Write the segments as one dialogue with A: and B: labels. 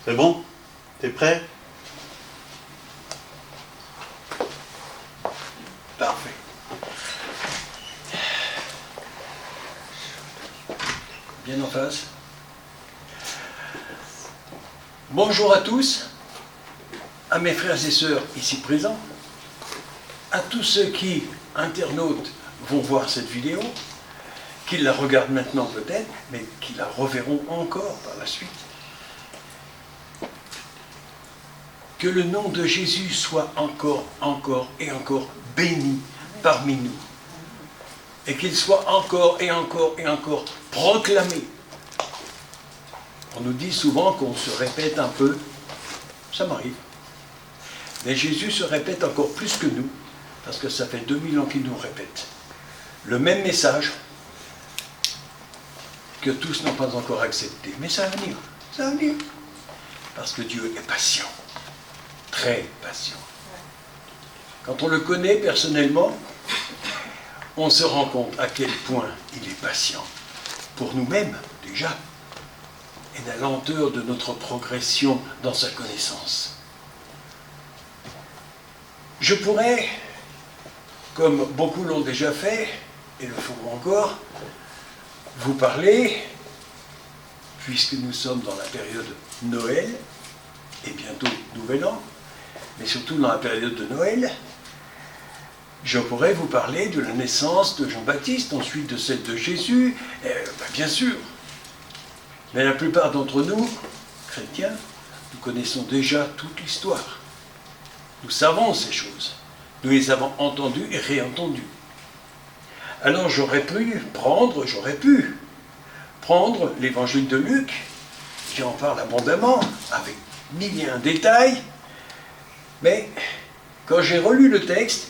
A: C'est bon? T'es prêt? Parfait. Bien en face. Bonjour à tous, à mes frères et sœurs ici présents, à tous ceux qui, internautes, vont voir cette vidéo, qui la regardent maintenant peut-être, mais qui la reverront encore par la suite. Que le nom de Jésus soit encore et encore béni parmi nous. Et qu'il soit encore et encore proclamé. On nous dit souvent qu'on se répète un peu, ça m'arrive. Mais Jésus se répète encore plus que nous, parce que ça fait 2000 ans qu'il nous répète. Le même message que tous n'ont pas encore accepté. Mais ça va venir, ça va venir. Parce que Dieu est patient, très patient. Quand on le connaît personnellement, on se rend compte à quel point il est patient. Pour nous-mêmes, déjà. Et la lenteur de notre progression dans sa connaissance. Je pourrais, comme beaucoup l'ont déjà fait, et le feront encore, vous parler, puisque nous sommes dans la période Noël, et bientôt Nouvel An, mais surtout dans la période de Noël, je pourrais vous parler de la naissance de Jean-Baptiste, ensuite de celle de Jésus, bien sûr. Mais la plupart d'entre nous, chrétiens, nous connaissons déjà toute l'histoire. Nous savons ces choses. Nous les avons entendues et réentendues. Alors j'aurais pu prendre l'évangile de Luc, qui en parle abondamment, avec 1001 détails, mais quand j'ai relu le texte,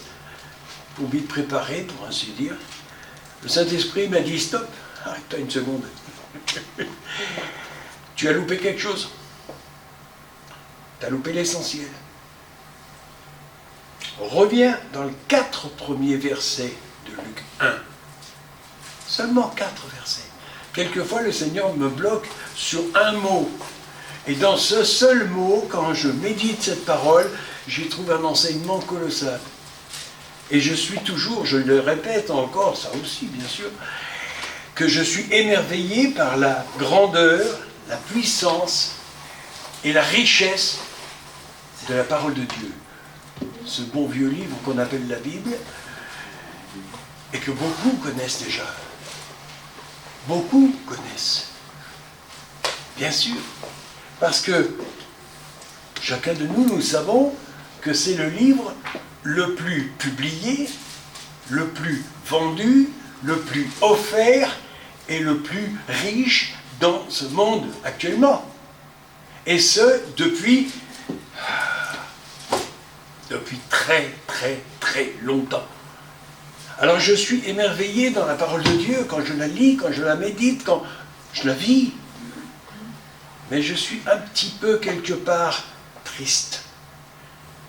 A: pour m'y préparer, pour ainsi dire, le Saint-Esprit m'a dit « Stop, arrête-toi une seconde. Tu as loupé quelque chose. Tu as loupé l'essentiel. Reviens dans les 4 premiers versets de Luc 1. Seulement 4 versets. Quelquefois, le Seigneur me bloque sur un mot. Et dans ce seul mot, quand je médite cette parole, j'y trouve un enseignement colossal. Et je suis toujours, je le répète encore, ça aussi bien sûr, que je suis émerveillé par la grandeur, la puissance et la richesse de la parole de Dieu. Ce bon vieux livre qu'on appelle la Bible, et que beaucoup connaissent déjà. Beaucoup connaissent. Bien sûr. Parce que chacun de nous, nous savons que c'est le livre le plus publié, le plus vendu, le plus offert et le plus riche dans ce monde actuellement. Et ce, depuis très longtemps. Alors je suis émerveillé dans la parole de Dieu quand je la lis, quand je la médite, quand je la vis. Mais je suis un petit peu quelque part triste.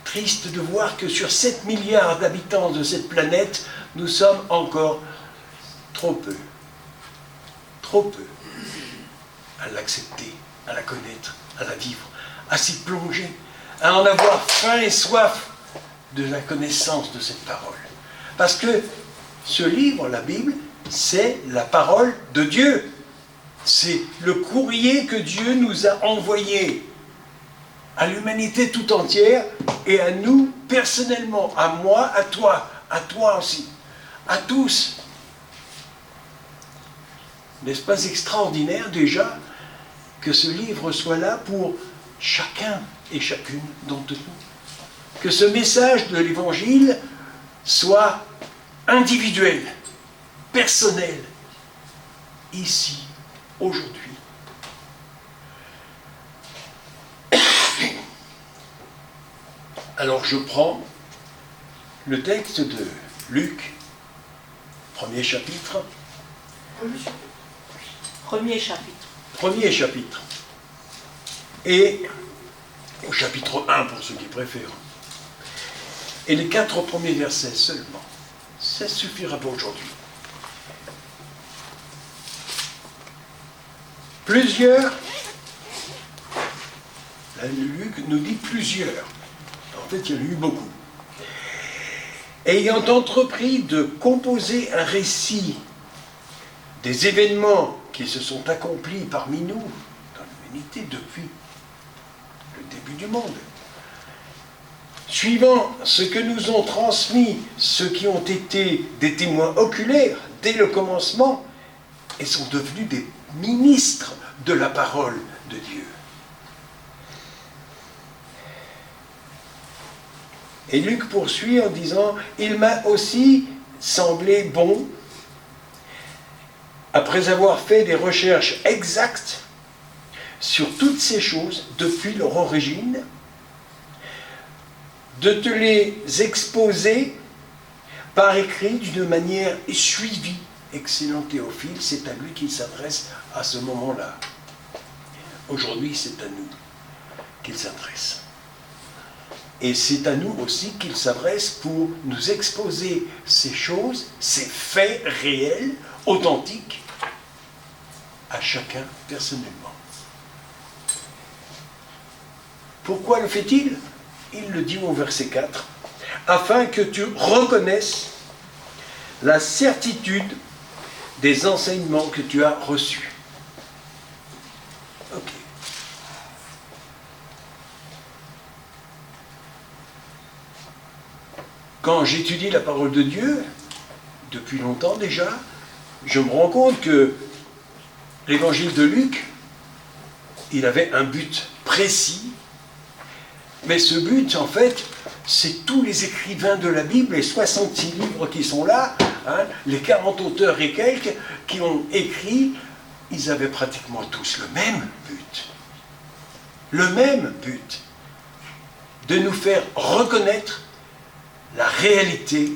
A: Triste de voir que sur 7 milliards d'habitants de cette planète, nous sommes encore trop peu à l'accepter, à la connaître, à la vivre, à s'y plonger, à en avoir faim et soif de la connaissance de cette parole. Parce que ce livre, la Bible, c'est la parole de Dieu. C'est le courrier que Dieu nous a envoyé à l'humanité tout entière et à nous personnellement, à moi, à toi aussi, à tous. N'est-ce pas extraordinaire déjà que ce livre soit là pour chacun et chacune d'entre nous? Que ce message de l'Évangile soit individuel, personnel, ici, aujourd'hui. Alors je prends le texte de Luc, premier chapitre. Premier chapitre. Et au chapitre 1 pour ceux qui préfèrent. Et les 4 premiers versets seulement. Ça suffira pour aujourd'hui. Plusieurs Luc nous dit plusieurs. En fait, il y en a eu beaucoup. Ayant entrepris de composer un récit des événements qui se sont accomplis parmi nous, dans l'humanité, depuis le début du monde, suivant ce que nous ont transmis ceux qui ont été des témoins oculaires dès le commencement et sont devenus des ministres de la parole de Dieu. Et Luc poursuit en disant « Il m'a aussi semblé bon, après avoir fait des recherches exactes sur toutes ces choses depuis leur origine, de te les exposer par écrit d'une manière suivie. » Excellent Théophile, c'est à lui qu'il s'adresse à ce moment-là. Aujourd'hui, c'est à nous qu'il s'adresse. Et c'est à nous aussi qu'il s'adresse pour nous exposer ces choses, ces faits réels, authentiques, à chacun personnellement. Pourquoi le fait-il ? Il le dit au verset 4, afin que tu reconnaisses la certitude des enseignements que tu as reçus. Ok. Quand j'étudie la parole de Dieu, depuis longtemps déjà, je me rends compte que l'évangile de Luc, il avait un but précis, mais ce but, en fait, c'est tous les écrivains de la Bible, les 66 livres qui sont là, hein, les 40 auteurs et quelques qui ont écrit, ils avaient pratiquement tous le même but. Le même but, de nous faire reconnaître la réalité,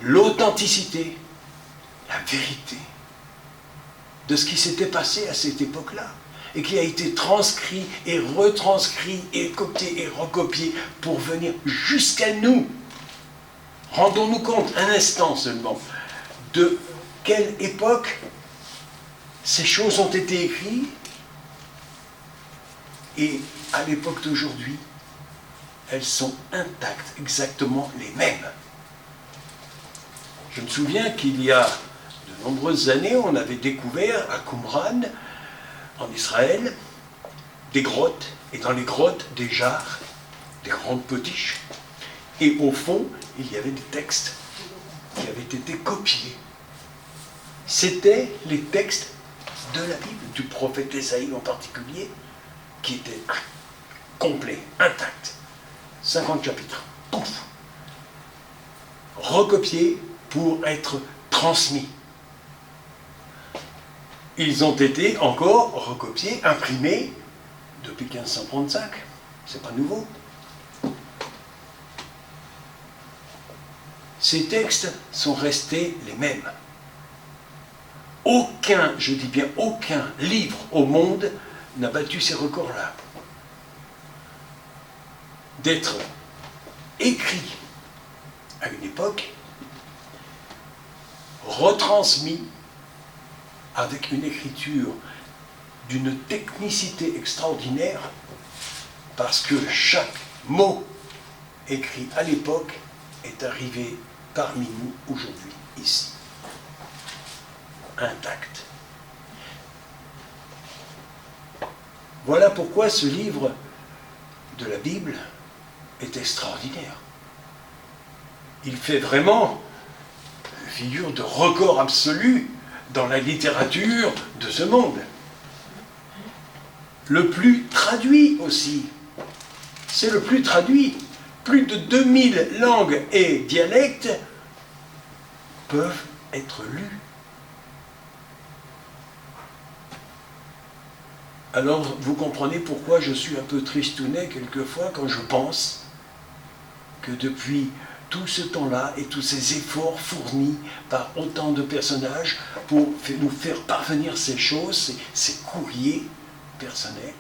A: l'authenticité, la vérité de ce qui s'était passé à cette époque-là et qui a été transcrit et retranscrit et copié et recopié pour venir jusqu'à nous. Rendons-nous compte un instant seulement de quelle époque ces choses ont été écrites et à l'époque d'aujourd'hui, elles sont intactes, exactement les mêmes. Je me souviens qu'il y a de nombreuses années, on avait découvert à Qumran, en Israël, des grottes, et dans les grottes, des jarres, des grandes potiches. Et au fond, il y avait des textes qui avaient été copiés. C'étaient les textes de la Bible, du prophète Ésaïe en particulier, qui étaient complets, intacts. 50 chapitres. Pouf. Recopiés pour être transmis. Ils ont été encore recopiés, imprimés depuis 1535. C'est pas nouveau. Ces textes sont restés les mêmes. Aucun, je dis bien aucun livre au monde n'a battu ces records-là. D'être écrit à une époque, retransmis avec une écriture d'une technicité extraordinaire, parce que chaque mot écrit à l'époque est arrivé parmi nous aujourd'hui, ici, intact. Voilà pourquoi ce livre de la Bible est extraordinaire. Il fait vraiment figure de record absolu dans la littérature de ce monde. Le plus traduit aussi. C'est le plus traduit. Plus de 2000 langues et dialectes peuvent être lus. Alors, vous comprenez pourquoi je suis un peu tristounet quelquefois quand je pense que depuis tout ce temps-là et tous ces efforts fournis par autant de personnages pour nous faire parvenir ces choses, ces courriers personnels.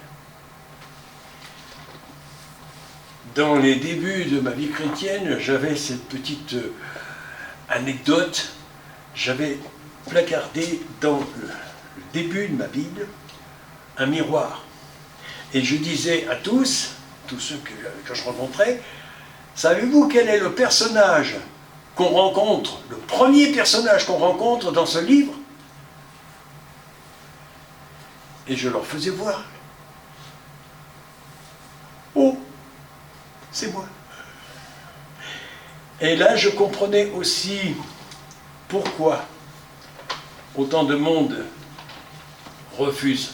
A: Dans les débuts de ma vie chrétienne, j'avais cette petite anecdote. J'avais placardé dans le début de ma Bible un miroir. Et je disais à tous ceux que je rencontrais, savez-vous quel est le personnage qu'on rencontre, le premier personnage qu'on rencontre dans ce livre? Et je leur faisais voir. Oh, c'est moi. Et là, je comprenais aussi pourquoi autant de monde refuse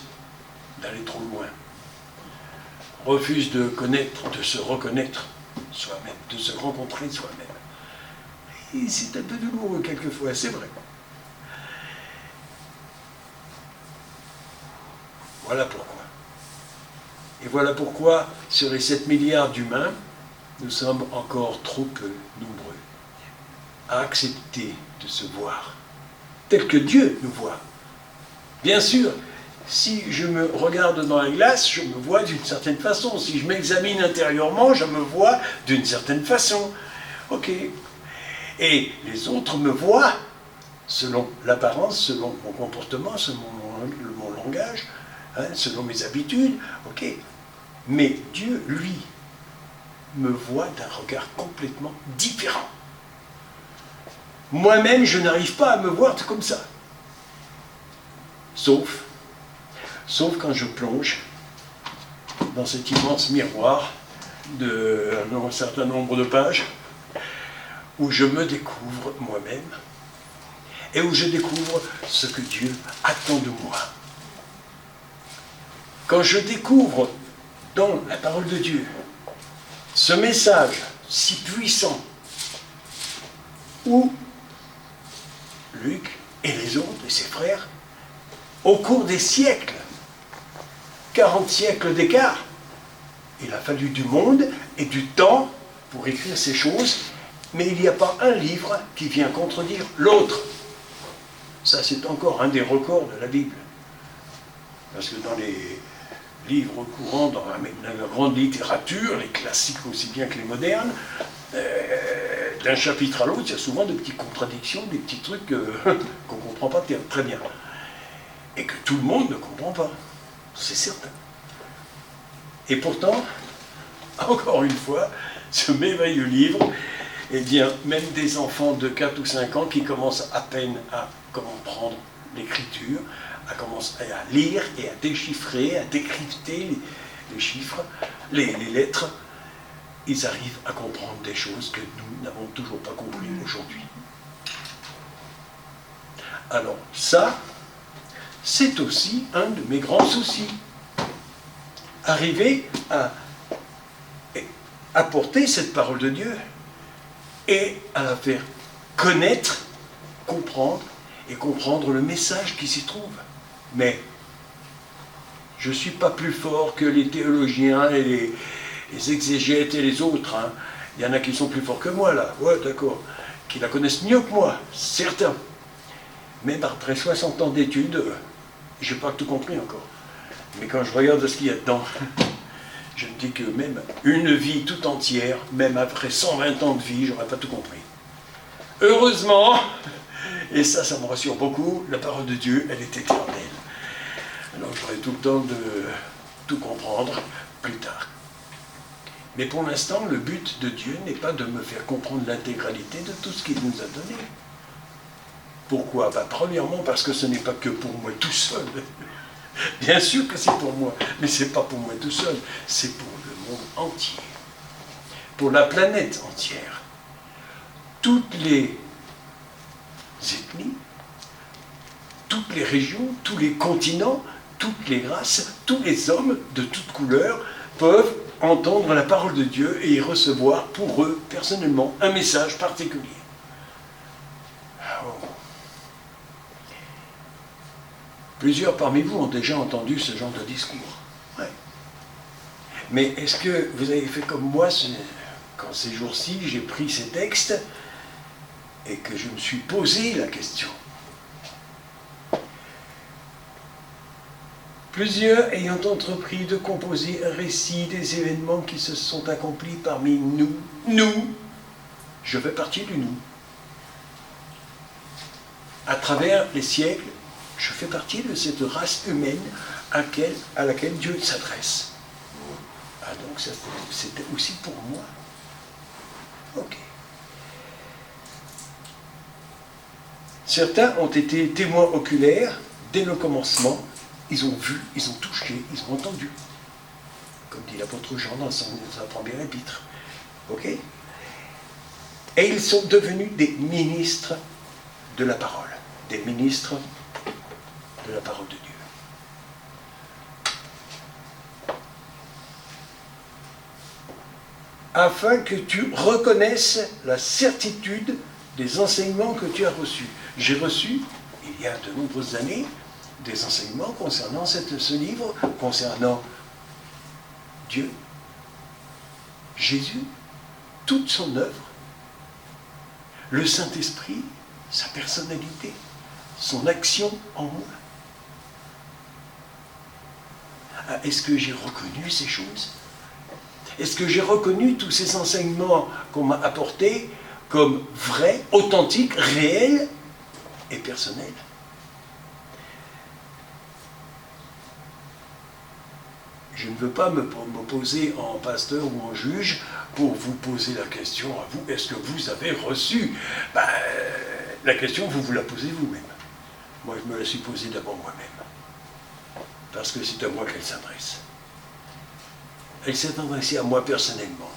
A: d'aller trop loin, refuse de connaître, de se reconnaître soi-même, de se rencontrer soi-même. Et c'est un peu douloureux quelquefois, c'est vrai. Voilà pourquoi. Et voilà pourquoi, sur les 7 milliards d'humains, nous sommes encore trop peu nombreux à accepter de se voir, tel que Dieu nous voit. Bien sûr, si je me regarde dans la glace, je me vois d'une certaine façon. Si je m'examine intérieurement, je me vois d'une certaine façon. Ok. Et les autres me voient selon l'apparence, selon mon comportement, selon mon langage, selon mes habitudes. Ok. Mais Dieu, lui, me voit d'un regard complètement différent. Moi-même, je n'arrive pas à me voir comme ça. Sauf quand je plonge dans cet immense miroir d'un certain nombre de pages, où je me découvre moi-même, et où je découvre ce que Dieu attend de moi. Quand je découvre dans la parole de Dieu ce message si puissant, où Luc et les autres, et ses frères, au cours des siècles, 40 siècles d'écart, il a fallu du monde et du temps pour écrire ces choses, mais il n'y a pas un livre qui vient contredire l'autre. Ça, c'est encore un des records de la Bible. Parce que dans les livres courants, dans la grande littérature, les classiques aussi bien que les modernes, d'un chapitre à l'autre, il y a souvent des petites contradictions, des petits trucs qu'on ne comprend pas très bien. Et que tout le monde ne comprend pas, c'est certain. Et pourtant, encore une fois, ce merveilleux livre, eh bien, même des enfants de 4 ou 5 ans qui commencent à peine à comprendre l'écriture, à commencer à lire et à déchiffrer, à décrypter les chiffres, les lettres, ils arrivent à comprendre des choses que nous n'avons toujours pas compris aujourd'hui. Alors ça, c'est aussi un de mes grands soucis. Arriver à apporter cette parole de Dieu et à la faire connaître, comprendre et comprendre le message qui s'y trouve. Mais je ne suis pas plus fort que les théologiens et les exégètes et les autres. Hein. Il y en a qui sont plus forts que moi là, ouais d'accord, qui la connaissent mieux que moi, certains. Mais après 60 ans d'études, je n'ai pas tout compris encore. Mais quand je regarde ce qu'il y a dedans, je me dis que même une vie tout entière, même après 120 ans de vie, je n'aurais pas tout compris. Heureusement, et ça me rassure beaucoup, la parole de Dieu, elle est éternelle. Alors j'aurai tout le temps de tout comprendre plus tard. Mais pour l'instant, le but de Dieu n'est pas de me faire comprendre l'intégralité de tout ce qu'il nous a donné. Pourquoi? Premièrement, parce que ce n'est pas que pour moi tout seul. Bien sûr que c'est pour moi, mais ce n'est pas pour moi tout seul, c'est pour le monde entier, pour la planète entière. Toutes les ethnies, toutes les régions, tous les continents, toutes les races, tous les hommes de toutes couleurs peuvent entendre la parole de Dieu et y recevoir pour eux, personnellement, un message particulier. Oh. Plusieurs parmi vous ont déjà entendu ce genre de discours. Ouais. Mais est-ce que vous avez fait comme moi, quand ces jours-ci, j'ai pris ces textes et que je me suis posé la question? Plusieurs ayant entrepris de composer un récit des événements qui se sont accomplis parmi nous, je fais partie du nous. À travers les siècles, je fais partie de cette race humaine à laquelle Dieu s'adresse. Ah donc c'était aussi pour moi. Ok. Certains ont été témoins oculaires dès le commencement. Ils ont vu, ils ont touché, ils ont entendu. Comme dit l'apôtre Jean dans sa première épître. Ok? Et ils sont devenus des ministres de la parole. Des ministres de la parole de Dieu. Afin que tu reconnaisses la certitude des enseignements que tu as reçus. J'ai reçu, il y a de nombreuses années, des enseignements concernant ce livre, concernant Dieu, Jésus, toute son œuvre, le Saint-Esprit, sa personnalité, son action en moi. Ah, est-ce que j'ai reconnu ces choses? Est-ce que j'ai reconnu tous ces enseignements qu'on m'a apportés comme vrais, authentiques, réels et personnels? Je ne veux pas me poser en pasteur ou en juge pour vous poser la question à vous, est-ce que vous avez reçu? La question, vous la posez vous-même. Moi, je me la suis posée d'abord moi-même. Parce que c'est à moi qu'elle s'adresse. Elle s'est adressée à moi personnellement.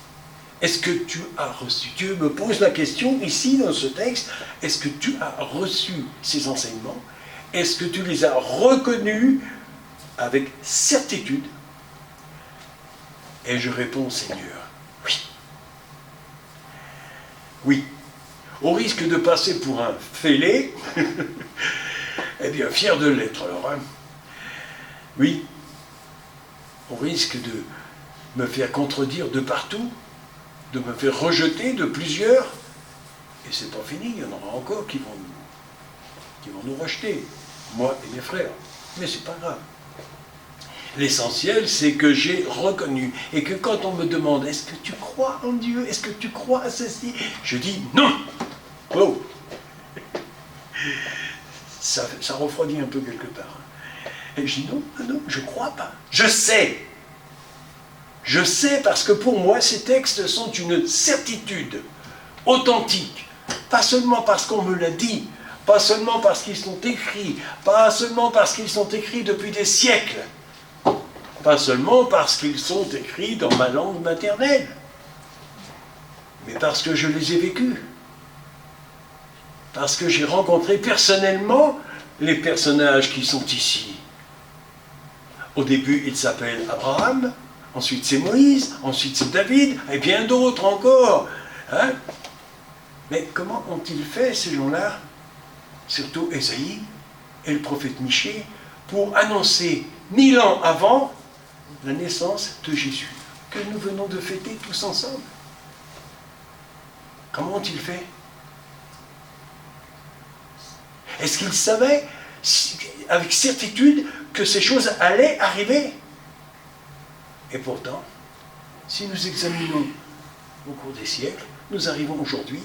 A: Est-ce que tu as reçu? Dieu me pose la question ici dans ce texte, est-ce que tu as reçu ces enseignements? Est-ce que tu les as reconnus avec certitude? Et je réponds, Seigneur, oui. Oui. Au risque de passer pour un fêlé, eh bien, fier de l'être alors, hein. Oui. Au risque de me faire contredire de partout, de me faire rejeter de plusieurs, et c'est pas fini, il y en aura encore qui vont nous rejeter, moi et mes frères, mais c'est pas grave. L'essentiel, c'est que j'ai reconnu, et que quand on me demande, est-ce que tu crois en Dieu, est-ce que tu crois à ceci, je dis non. Oh. Ça refroidit un peu quelque part. Et je dis non, je ne crois pas. Je sais. Je sais parce que pour moi, ces textes sont une certitude authentique. Pas seulement parce qu'on me l'a dit, pas seulement parce qu'ils sont écrits, pas seulement parce qu'ils sont écrits depuis des siècles, pas seulement parce qu'ils sont écrits dans ma langue maternelle, mais parce que je les ai vécus. Parce que j'ai rencontré personnellement les personnages qui sont ici. Au début, il s'appelle Abraham, ensuite c'est Moïse, ensuite c'est David, et bien d'autres encore. Hein? Mais comment ont-ils fait, ces gens-là, surtout Ésaïe et le prophète Michée, pour annoncer 1000 ans avant la naissance de Jésus, que nous venons de fêter tous ensemble? Comment ont-ils fait? Est-ce qu'ils savaient avec certitude que ces choses allaient arriver? Et pourtant, si nous examinons au cours des siècles, nous arrivons aujourd'hui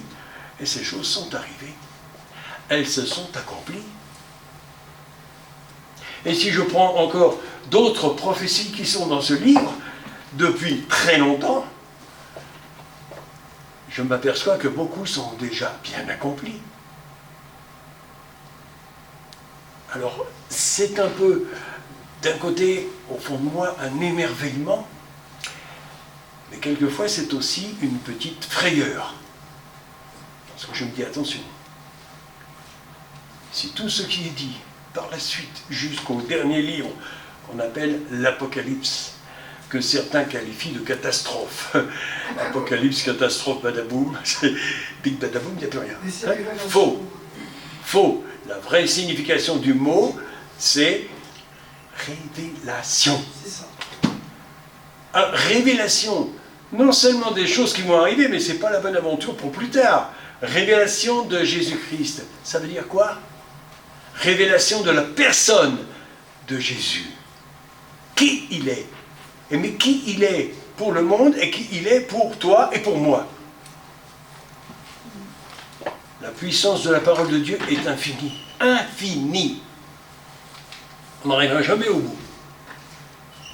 A: et ces choses sont arrivées. Elles se sont accomplies. Et si je prends encore d'autres prophéties qui sont dans ce livre depuis très longtemps, je m'aperçois que beaucoup sont déjà bien accomplis. Alors, c'est un peu, d'un côté, au fond de moi, un émerveillement, mais quelquefois, c'est aussi une petite frayeur. Parce que je me dis, attention, si tout ce qui est dit par la suite, jusqu'au dernier livre, qu'on appelle l'Apocalypse, que certains qualifient de catastrophe. Apocalypse, catastrophe, badaboum, c'est big badaboum, il n'y a plus rien. Hein? Faux. Faux. La vraie signification du mot, c'est révélation.
B: C'est ça.
A: Révélation, non seulement des choses qui vont arriver, mais ce n'est pas la bonne aventure pour plus tard. Révélation de Jésus-Christ. Ça veut dire quoi? Révélation de la personne de Jésus. Qui il est. Mais qui il est pour le monde et qui il est pour toi et pour moi. La puissance de la parole de Dieu est infinie. Infinie. On n'arrivera jamais au bout.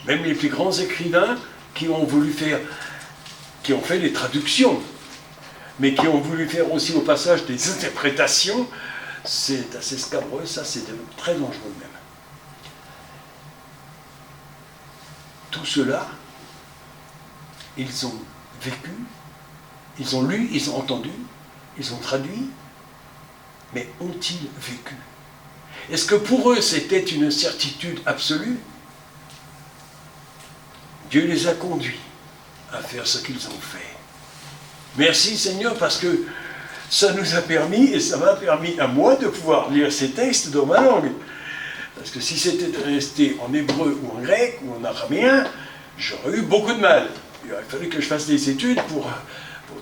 A: Même les plus grands écrivains qui ont voulu faire, qui ont fait des traductions, mais qui ont voulu faire aussi au passage des interprétations, c'est assez scabreux, ça c'est très dangereux même. Tout cela, ils ont vécu, ils ont lu, ils ont entendu, ils ont traduit, mais ont-ils vécu? Est-ce que pour eux c'était une certitude absolue? Dieu les a conduits à faire ce qu'ils ont fait. Merci Seigneur, parce que ça nous a permis, et ça m'a permis à moi de pouvoir lire ces textes dans ma langue. Parce que si c'était resté en hébreu ou en grec ou en araméen, j'aurais eu beaucoup de mal. Il aurait fallu que je fasse des études pour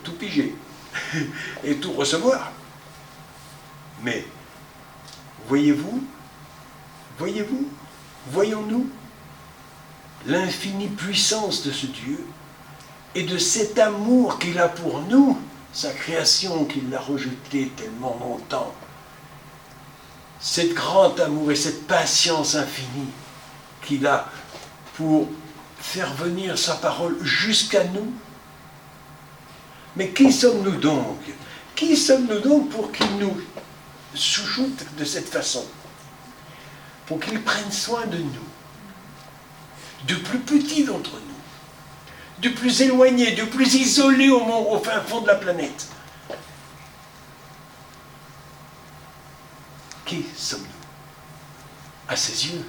A: tout piger et tout recevoir. Mais, voyez-vous, voyons-nous l'infinie puissance de ce Dieu et de cet amour qu'il a pour nous, sa création qu'il a rejetée tellement longtemps. Cet grand amour et cette patience infinie qu'il a pour faire venir sa parole jusqu'à nous. Mais qui sommes-nous donc? Qui sommes-nous donc pour qu'il nous chouchoute de cette façon? Pour qu'il prenne soin de nous, du plus petit d'entre nous, du plus éloigné, du plus isolé au fin fond de la planète. Qui sommes-nous à ses yeux?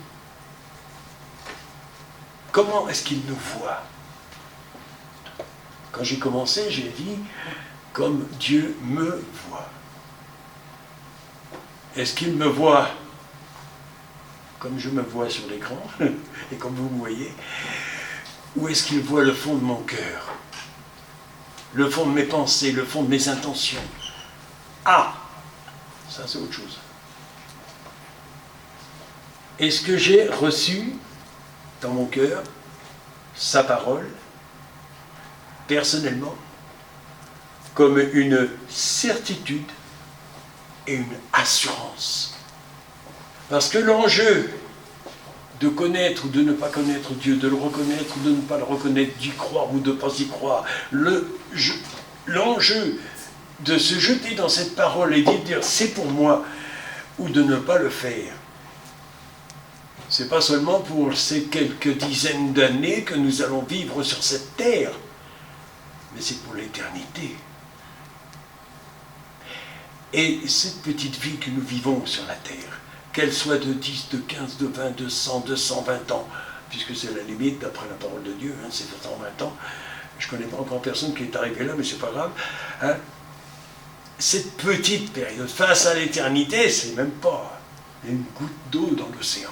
A: Comment est-ce qu'il nous voit? Quand j'ai commencé, j'ai dit « comme Dieu me voit ». Est-ce qu'il me voit comme je me vois sur l'écran, et comme vous me voyez, ou est-ce qu'il voit le fond de mon cœur, le fond de mes pensées, le fond de mes intentions? Ah, ça c'est autre chose. Est-ce que j'ai reçu dans mon cœur sa parole, personnellement, comme une certitude et une assurance? Parce que l'enjeu de connaître ou de ne pas connaître Dieu, de le reconnaître ou de ne pas le reconnaître, d'y croire ou de ne pas y croire, l'enjeu de se jeter dans cette parole et de dire c'est pour moi, ou de ne pas le faire, c'est pas seulement pour ces quelques dizaines d'années que nous allons vivre sur cette terre, mais c'est pour l'éternité. Et cette petite vie que nous vivons sur la terre, qu'elle soit de 10, de 15, de 20, de 100, de 120 ans, puisque c'est la limite d'après la parole de Dieu, c'est 120 ans. Je ne connais pas encore personne qui est arrivé là, mais c'est pas grave. Cette petite période, face à l'éternité, c'est même pas une goutte d'eau dans l'océan.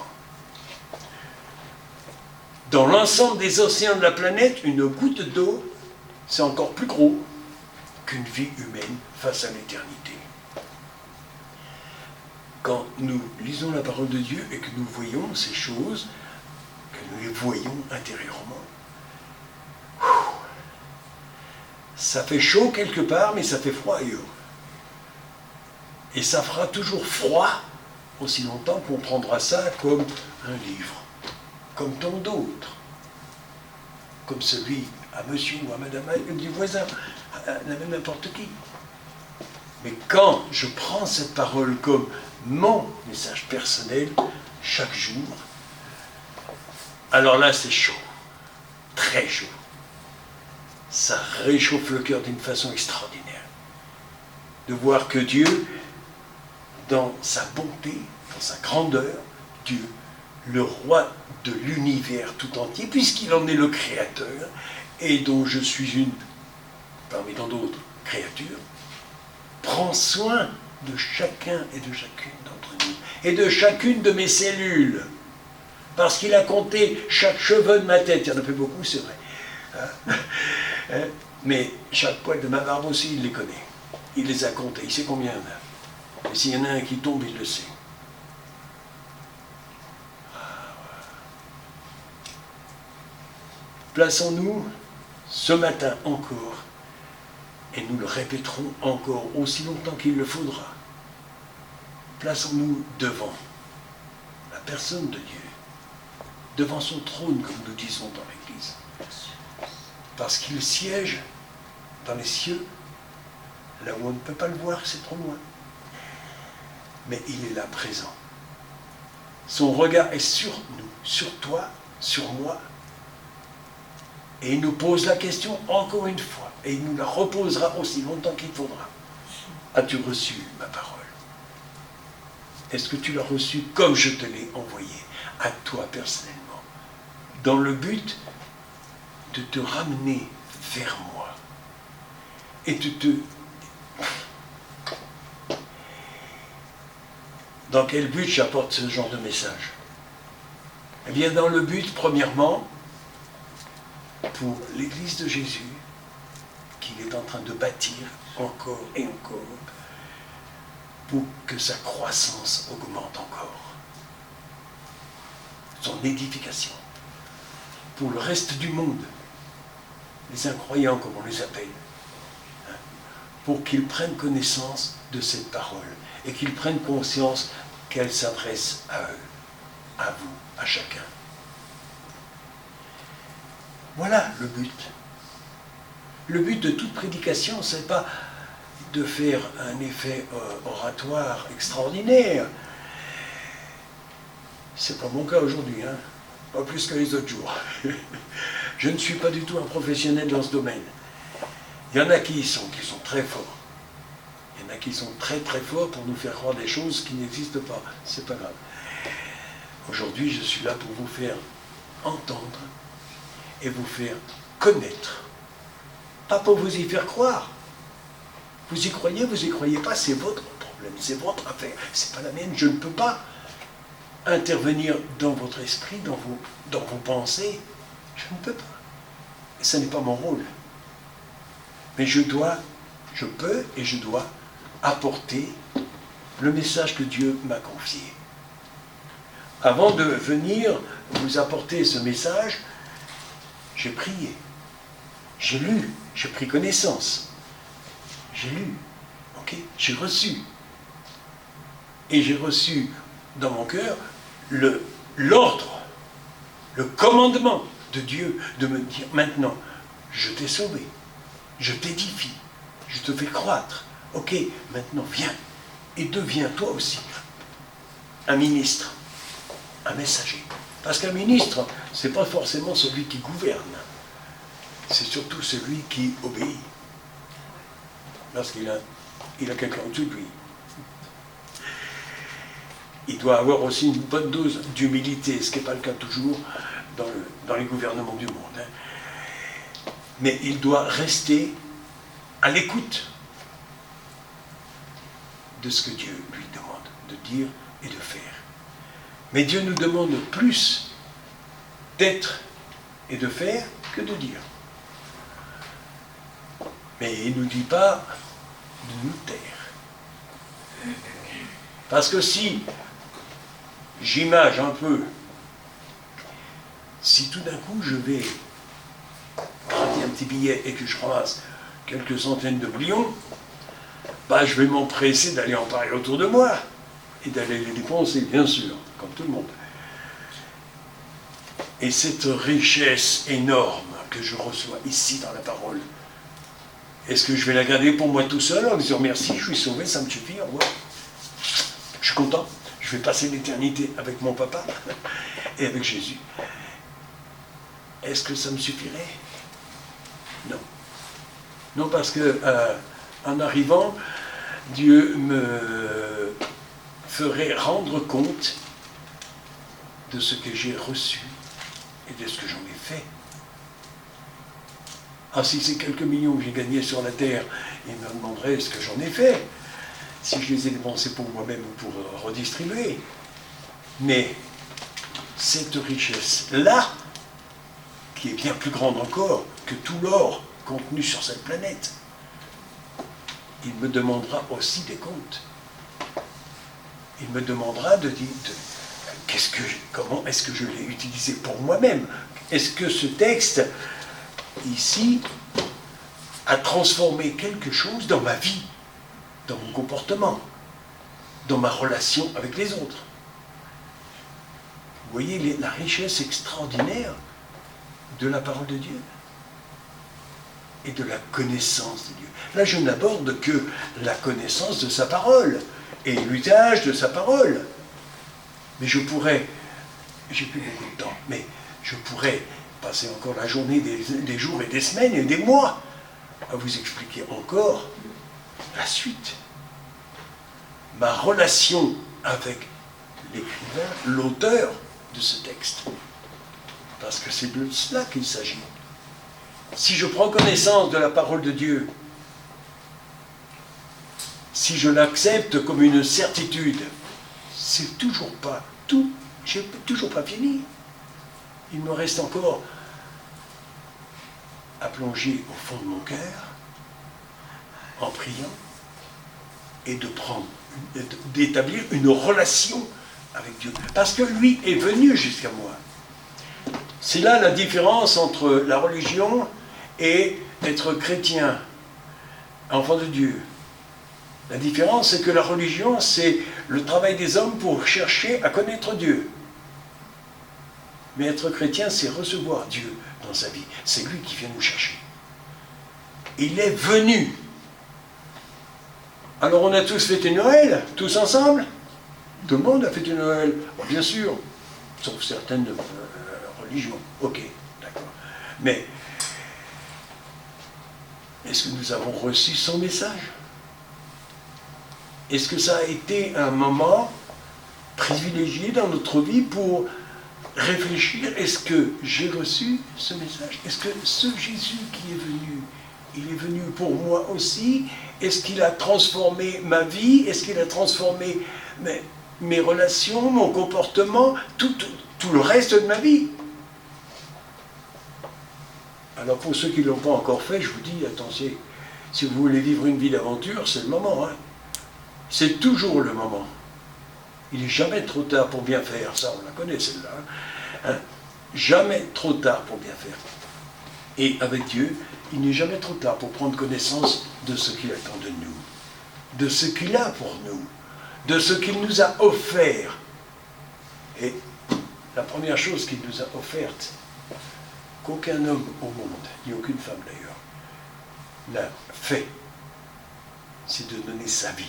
A: Dans l'ensemble des océans de la planète, une goutte d'eau, c'est encore plus gros qu'une vie humaine face à l'éternité. Quand nous lisons la parole de Dieu et que nous voyons ces choses, que nous les voyons intérieurement, ça fait chaud quelque part, mais ça fait froid ailleurs. Et ça fera toujours froid aussi longtemps qu'on prendra ça comme un livre, comme tant d'autres, comme celui à monsieur ou à madame du voisin, à même n'importe qui. Mais quand je prends cette parole comme mon message personnel, chaque jour, alors là c'est chaud, très chaud. Ça réchauffe le cœur d'une façon extraordinaire. De voir que Dieu, dans sa bonté, dans sa grandeur, Dieu, le roi de l'univers tout entier, puisqu'il en est le créateur, et dont je suis une, parmi tant d'autres créatures, prend soin de chacun et de chacune d'entre nous, et de chacune de mes cellules, parce qu'il a compté chaque cheveu de ma tête. Il y en a fait beaucoup, c'est vrai. Mais chaque poil de ma barbe aussi, il les connaît. Il les a comptés, il sait combien il y en a. Et s'il y en a un qui tombe, il le sait. Plaçons-nous ce matin encore, et nous le répéterons encore aussi longtemps qu'il le faudra. Plaçons-nous devant la personne de Dieu, devant son trône, comme nous disons dans l'Église, Parce qu'il siège dans les cieux, là où on ne peut pas le voir, c'est trop loin. Mais il est là présent. Son regard est sur nous, sur toi, sur moi. Et il nous pose la question encore une fois. Et il nous la reposera aussi longtemps qu'il faudra. As-tu reçu ma parole? Est-ce que tu l'as reçue comme je te l'ai envoyée, à toi personnellement, dans le but de te ramener vers moi et de te... Dans quel but j'apporte ce genre de message? Eh bien, dans le but, premièrement, pour l'Église de Jésus, qu'il est en train de bâtir encore et encore, pour que sa croissance augmente encore, son édification, pour le reste du monde, les incroyants comme on les appelle, hein, pour qu'ils prennent connaissance de cette parole et qu'ils prennent conscience qu'elle s'adresse à eux, à vous, à chacun. Voilà le but. Le but de toute prédication, ce n'est pas de faire un effet oratoire extraordinaire. C'est pas mon cas aujourd'hui, hein. Pas plus que les autres jours. Je ne suis pas du tout un professionnel dans ce domaine. Il y en a qui sont très forts. Il y en a qui sont très très forts pour nous faire croire des choses qui n'existent pas. C'est pas grave. Aujourd'hui, je suis là pour vous faire entendre et vous faire connaître. Pas pour vous y faire croire. Vous y croyez pas, c'est votre problème, c'est votre affaire, c'est pas la mienne. Je ne peux pas intervenir dans votre esprit, dans vos pensées. Je ne peux pas. Et ce n'est pas mon rôle. Mais je peux et je dois apporter le message que Dieu m'a confié. Avant de venir vous apporter ce message, j'ai prié, j'ai lu, j'ai pris connaissance, j'ai lu, ok, j'ai reçu. Et j'ai reçu dans mon cœur l'ordre, le commandement de Dieu de me dire maintenant, je t'ai sauvé, je t'édifie, je te fais croître. Ok, maintenant viens et deviens toi aussi un ministre, un messager. Parce qu'un ministre, ce n'est pas forcément celui qui gouverne, c'est surtout celui qui obéit. Lorsqu'il a quelqu'un au-dessus de lui. Il doit avoir aussi une bonne dose d'humilité, ce qui n'est pas le cas toujours dans les gouvernements du monde. Hein. Mais il doit rester à l'écoute de ce que Dieu lui demande de dire et de faire. Mais Dieu nous demande plus d'être et de faire que de dire. Mais il ne nous dit pas de nous taire. Parce que si j'image un peu, si tout d'un coup je vais gratter un petit billet et que je ramasse quelques centaines de millions, bah, je vais m'empresser d'aller en parler autour de moi et d'aller les dépenser, bien sûr, comme tout le monde. Et cette richesse énorme que je reçois ici dans la parole, est-ce que je vais la garder pour moi tout seul en disant merci, je suis sauvé, ça me suffit, au revoir. Je suis content, je vais passer l'éternité avec mon papa et avec Jésus. Est-ce que ça me suffirait? Non. Non, parce que en arrivant, Dieu me ferait rendre compte de ce que j'ai reçu et de ce que j'en ai fait. Ah, si c'est quelques millions que j'ai gagnés sur la terre, il me demanderait ce que j'en ai fait, si je les ai dépensés pour moi-même ou pour redistribuer. Mais cette richesse-là, qui est bien plus grande encore que tout l'or contenu sur cette planète, il me demandera aussi des comptes. Il me demandera de dire comment est-ce que je l'ai utilisé pour moi-même. Est-ce que ce texte ici a transformé quelque chose dans ma vie, dans mon comportement, dans ma relation avec les autres? Vous voyez la richesse extraordinaire de la parole de Dieu. et de la connaissance de Dieu. Là, je n'aborde que la connaissance de sa parole et l'usage de sa parole. Mais je pourrais, j'ai plus beaucoup de temps, mais je pourrais passer encore la journée, des jours et des semaines et des mois à vous expliquer encore la suite. Ma relation avec l'écrivain, l'auteur de ce texte. Parce que c'est de cela qu'il s'agit. Si je prends connaissance de la parole de Dieu, si je l'accepte comme une certitude, c'est toujours pas tout, j'ai toujours pas fini. Il me reste encore à plonger au fond de mon cœur, en priant, et d'établir une relation avec Dieu. Parce que lui est venu jusqu'à moi. C'est là la différence entre la religion et être chrétien, enfant de Dieu. La différence, c'est que la religion, c'est le travail des hommes pour chercher à connaître Dieu. Mais être chrétien, c'est recevoir Dieu dans sa vie. C'est lui qui vient nous chercher. Il est venu. Alors on a tous fêté Noël, tous ensemble. Tout le monde a fêté Noël, bon, bien sûr, sauf certaines religions. Ok, d'accord. Mais est-ce que nous avons reçu son message? Est-ce que ça a été un moment privilégié dans notre vie pour réfléchir? Est-ce que j'ai reçu ce message? Est-ce que ce Jésus qui est venu, il est venu pour moi aussi? Est-ce qu'il a transformé ma vie? Est-ce qu'il a transformé mes relations, mon comportement, tout le reste de ma vie? Alors pour ceux qui ne l'ont pas encore fait, je vous dis, attention, si vous voulez vivre une vie d'aventure, c'est le moment. Hein. C'est toujours le moment. Il n'est jamais trop tard pour bien faire, ça on la connaît celle-là. Hein. Jamais trop tard pour bien faire. Et avec Dieu, il n'est jamais trop tard pour prendre connaissance de ce qu'il attend de nous, de ce qu'il a pour nous, de ce qu'il nous a offert. Et la première chose qu'il nous a offerte, qu'aucun homme au monde, ni aucune femme d'ailleurs, n'a fait, c'est de donner sa vie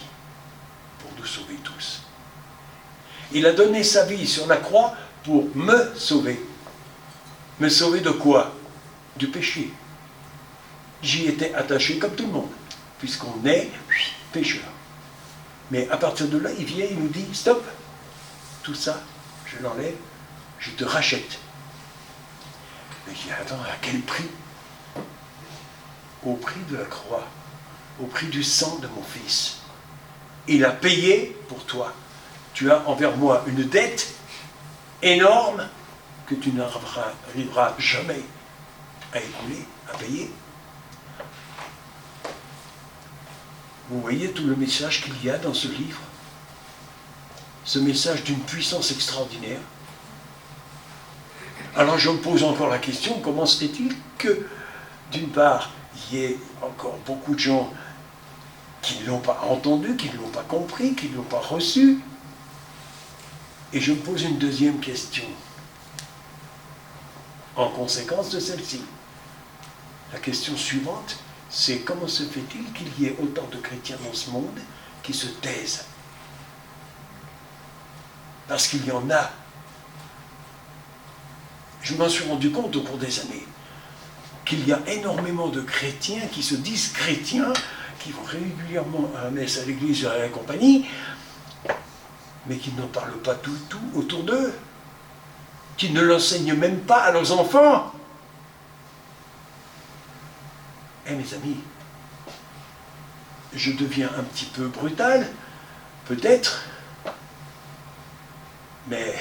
A: pour nous sauver tous. Il a donné sa vie sur la croix pour me sauver. Me sauver de quoi? Du péché. J'y étais attaché comme tout le monde, puisqu'on est pécheur. Mais à partir de là, il vient, il nous dit, stop, tout ça, je l'enlève, je te rachète. Mais je dis, attends, à quel prix? Au prix de la croix, au prix du sang de mon fils. Il a payé pour toi. Tu as envers moi une dette énorme que tu n'arriveras jamais à écouler, à payer. Vous voyez tout le message qu'il y a dans ce livre? Ce message d'une puissance extraordinaire. Alors je me pose encore la question, comment se fait-il que, d'une part, il y ait encore beaucoup de gens qui ne l'ont pas entendu, qui ne l'ont pas compris, qui ne l'ont pas reçu? Et je me pose une deuxième question, en conséquence de celle-ci. La question suivante, c'est comment se fait-il qu'il y ait autant de chrétiens dans ce monde qui se taisent? Parce qu'il y en a. Je m'en suis rendu compte au cours des années qu'il y a énormément de chrétiens qui se disent chrétiens, qui vont régulièrement à la messe, à l'église, à la compagnie, mais qui n'en parlent pas tout autour d'eux, qui ne l'enseignent même pas à leurs enfants. Eh mes amis, je deviens un petit peu brutal, peut-être, mais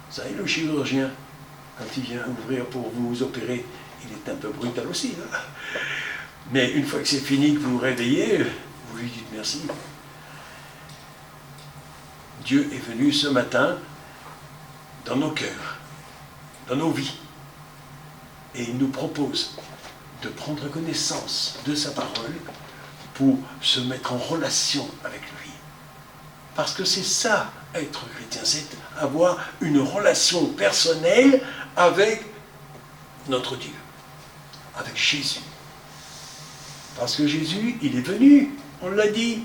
A: vous savez, le chirurgien, quand il vient ouvrir pour vous opérer, il est un peu brutal aussi. Hein. Mais une fois que c'est fini, que vous vous réveillez, vous lui dites merci. Dieu est venu ce matin dans nos cœurs, dans nos vies, et il nous propose de prendre connaissance de sa parole pour se mettre en relation avec lui. Parce que c'est ça, être chrétien, c'est avoir une relation personnelle avec notre Dieu. avec Jésus. Parce que Jésus, il est venu, on l'a dit,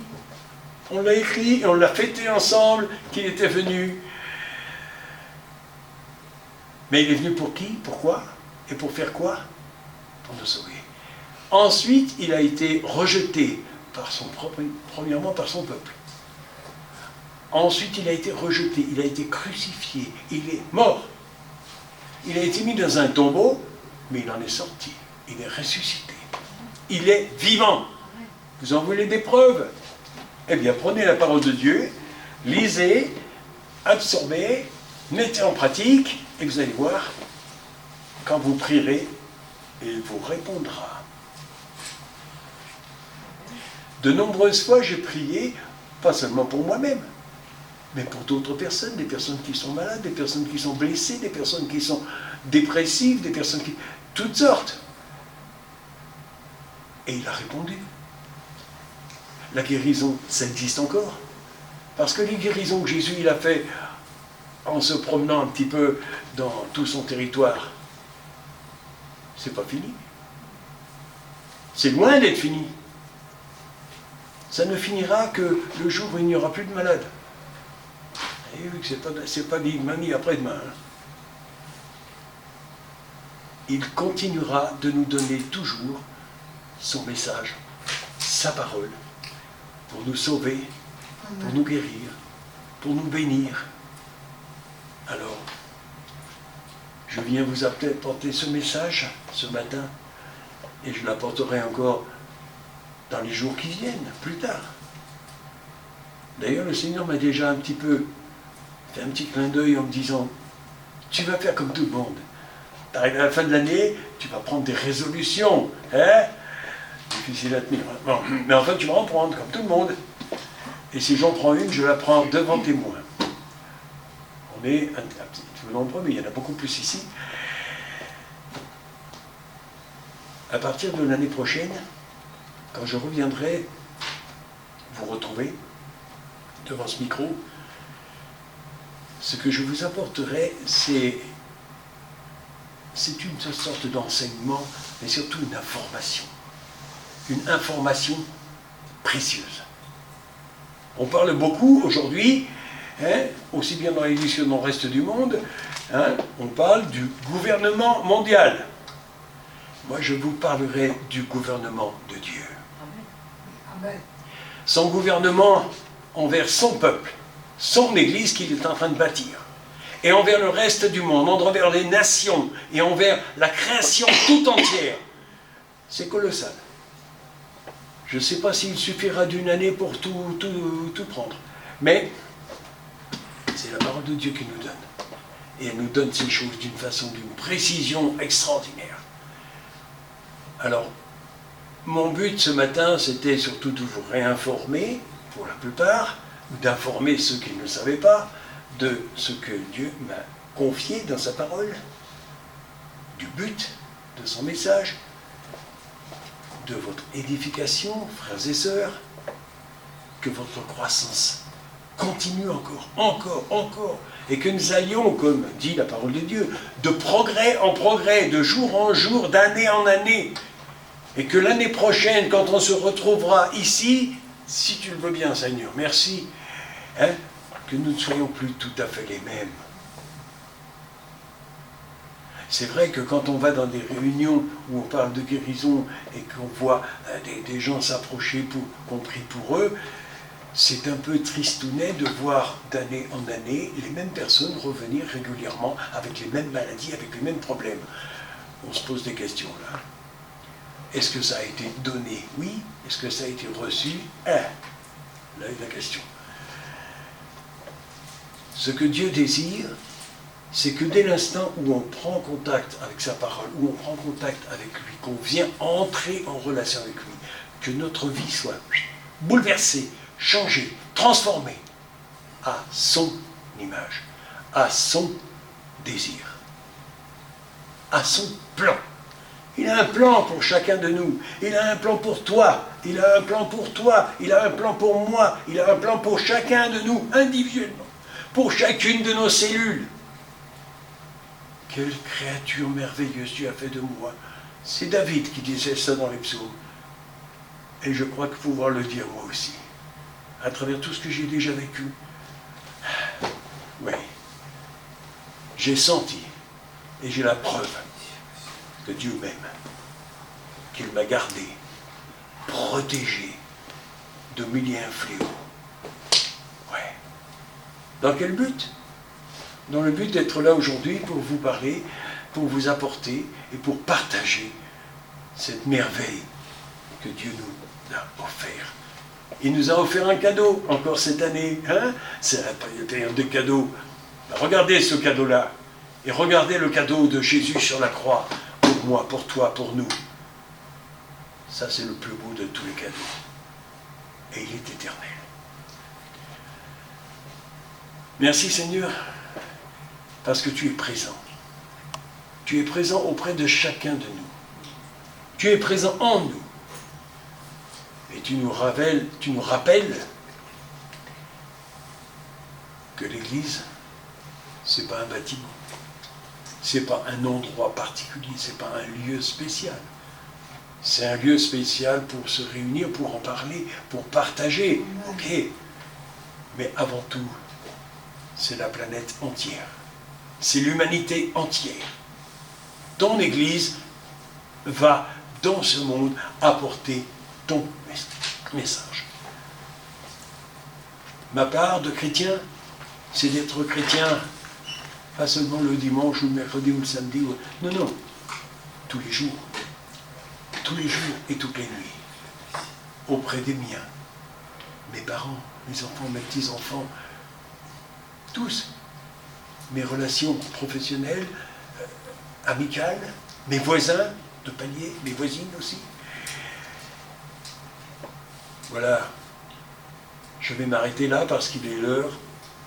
A: on l'a écrit et on l'a fêté ensemble qu'il était venu. Mais il est venu pour qui? Pourquoi? Et pour faire quoi? Pour nous sauver. Ensuite, il a été rejeté premièrement par son peuple. Ensuite, il a été rejeté, il a été crucifié, il est mort. Il a été mis dans un tombeau, mais il en est sorti. Il est ressuscité. Il est vivant. Vous en voulez des preuves? Eh bien, prenez la parole de Dieu, lisez, absorbez, mettez en pratique, et vous allez voir, quand vous prierez, il vous répondra. De nombreuses fois, j'ai prié, pas seulement pour moi-même, mais pour d'autres personnes, des personnes qui sont malades, des personnes qui sont blessées, des personnes qui sont dépressives, des personnes qui... toutes sortes. Et il a répondu. La guérison, ça existe encore. Parce que les guérisons que Jésus il a fait en se promenant un petit peu dans tout son territoire, c'est pas fini. C'est loin d'être fini. Ça ne finira que le jour où il n'y aura plus de malades. Et vu que c'est pas dit demain ni après-demain. Hein. Il continuera de nous donner toujours son message, sa parole, pour nous sauver, pour nous guérir, pour nous bénir. Alors, je viens vous apporter ce message ce matin, et je l'apporterai encore dans les jours qui viennent, plus tard. D'ailleurs, le Seigneur m'a déjà un petit peu fait un petit clin d'œil en me disant, tu vas faire comme tout le monde. Tu arrives à la fin de l'année, tu vas prendre des résolutions, hein? Difficile à tenir. Bon, mais en fait, tu vas en prendre comme tout le monde. Et si j'en prends une, je la prends devant témoin. On est un petit peu nombreux, mais il y en a beaucoup plus ici. À partir de l'année prochaine, quand je reviendrai vous retrouver devant ce micro, ce que je vous apporterai, c'est une sorte d'enseignement, mais surtout une information. Une information précieuse. On parle beaucoup aujourd'hui, hein, aussi bien dans l'Église que dans le reste du monde, hein, on parle du gouvernement mondial. Moi, je vous parlerai du gouvernement de Dieu. Amen. Son gouvernement envers son peuple, son Église qu'il est en train de bâtir, et envers le reste du monde, envers les nations, et envers la création tout entière. C'est colossal. Je ne sais pas s'il suffira d'une année pour tout prendre. Mais c'est la parole de Dieu qui nous donne. Et elle nous donne ces choses d'une façon, d'une précision extraordinaire. Alors, mon but ce matin, c'était surtout de vous réinformer, pour la plupart, ou d'informer ceux qui ne le savaient pas, de ce que Dieu m'a confié dans sa parole, du but de son message, de votre édification, frères et sœurs, que votre croissance continue encore, et que nous allions, comme dit la parole de Dieu, de progrès en progrès, de jour en jour, d'année en année, et que l'année prochaine, quand on se retrouvera ici, si tu le veux bien, Seigneur, merci, hein, que nous ne soyons plus tout à fait les mêmes. C'est vrai que quand on va dans des réunions où on parle de guérison et qu'on voit des gens s'approcher qu'on prie pour eux, c'est un peu tristounet de voir d'année en année les mêmes personnes revenir régulièrement avec les mêmes maladies, avec les mêmes problèmes. On se pose des questions là. Est-ce que ça a été donné? Oui. Est-ce que ça a été reçu? Là est la question. Ce que Dieu désire, c'est que dès l'instant où on prend contact avec sa parole, où on prend contact avec lui, qu'on vient entrer en relation avec lui, que notre vie soit bouleversée, changée, transformée à son image, à son désir, à son plan. Il a un plan pour chacun de nous. Il a un plan pour toi. Il a un plan pour toi. Il a un plan pour moi. Il a un plan pour chacun de nous, individuellement. Pour chacune de nos cellules. Quelle créature merveilleuse tu as fait de moi. C'est David qui disait ça dans les psaumes. Et je crois que pouvoir le dire moi aussi, à travers tout ce que j'ai déjà vécu. Oui, j'ai senti, et j'ai la preuve que Dieu m'aime, qu'il m'a gardé, protégé de mille et un fléaux. Ouais. Dans quel but? Dans le but d'être là aujourd'hui pour vous parler, pour vous apporter et pour partager cette merveille que Dieu nous a offert. Il nous a offert un cadeau encore cette année. Hein? C'est la période des cadeaux. Regardez ce cadeau-là. Et regardez le cadeau de Jésus sur la croix. Pour moi, pour toi, pour nous. Ça, c'est le plus beau de tous les cadeaux. Et il est éternel. Merci Seigneur, parce que tu es présent. Tu es présent auprès de chacun de nous. Tu es présent en nous. Et tu nous rappelles que l'Église, ce n'est pas un bâtiment, ce n'est pas un endroit particulier, ce n'est pas un lieu spécial. C'est un lieu spécial pour se réunir, pour en parler, pour partager. Ok. Mais avant tout, c'est la planète entière. C'est l'humanité entière. Ton Église va, dans ce monde, apporter ton message. Ma part de chrétien, c'est d'être chrétien, pas seulement le dimanche ou le mercredi ou le samedi. Non, non, tous les jours et toutes les nuits, auprès des miens, mes parents, mes enfants, mes petits-enfants, tous, mes relations professionnelles, amicales, mes voisins de palier, mes voisines aussi. Voilà, je vais m'arrêter là parce qu'il est l'heure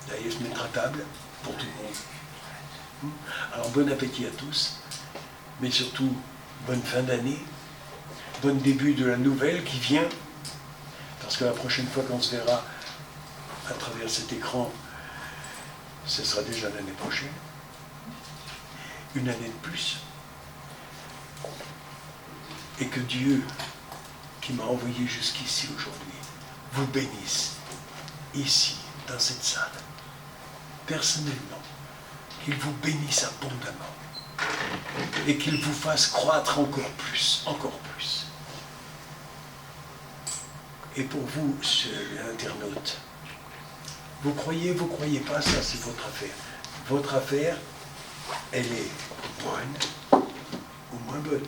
A: d'aller se mettre à table pour tout le monde. Alors bon appétit à tous, mais surtout bonne fin d'année, bon début de la nouvelle qui vient, parce que la prochaine fois qu'on se verra à travers cet écran, ce sera déjà l'année prochaine, une année de plus, et que Dieu, qui m'a envoyé jusqu'ici aujourd'hui, vous bénisse, ici, dans cette salle, personnellement, qu'il vous bénisse abondamment, et qu'il vous fasse croître encore plus, encore plus. Et pour vous, internaute, vous croyez pas, ça c'est votre affaire. Votre affaire, elle est bonne ou moins bonne.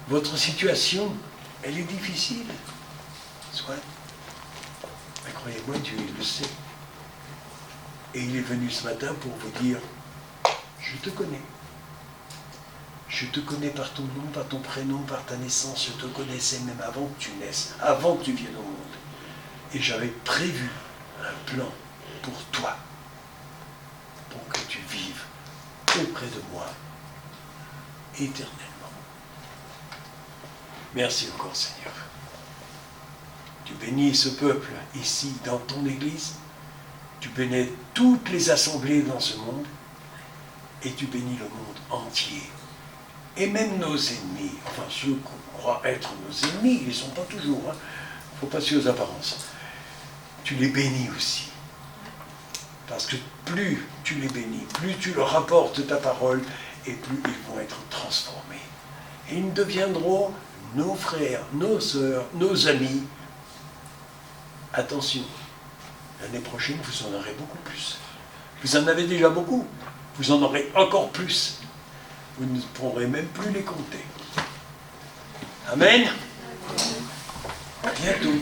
A: Votre situation, elle est difficile. Soit. Mais croyez-moi, Dieu le sait. Et il est venu ce matin pour vous dire, je te connais. Je te connais par ton nom, par ton prénom, par ta naissance. Je te connaissais même avant que tu naisses, avant que tu viennes au monde. Et j'avais prévu un plan pour toi, pour que tu vives auprès de moi, éternellement. Merci encore, Seigneur. Tu bénis ce peuple ici, dans ton Église. Tu bénis toutes les assemblées dans ce monde. Et tu bénis le monde entier. Et même nos ennemis, enfin ceux qu'on croit être nos ennemis, ils ne sont pas toujours, hein. Il ne faut pas se fier aux apparences. Tu les bénis aussi. Parce que plus tu les bénis, plus tu leur apportes ta parole, et plus ils vont être transformés. Et ils deviendront nos frères, nos sœurs, nos amis. Attention, l'année prochaine, vous en aurez beaucoup plus. Vous en avez déjà beaucoup, vous en aurez encore plus. Vous ne pourrez même plus les compter. Amen. À bientôt.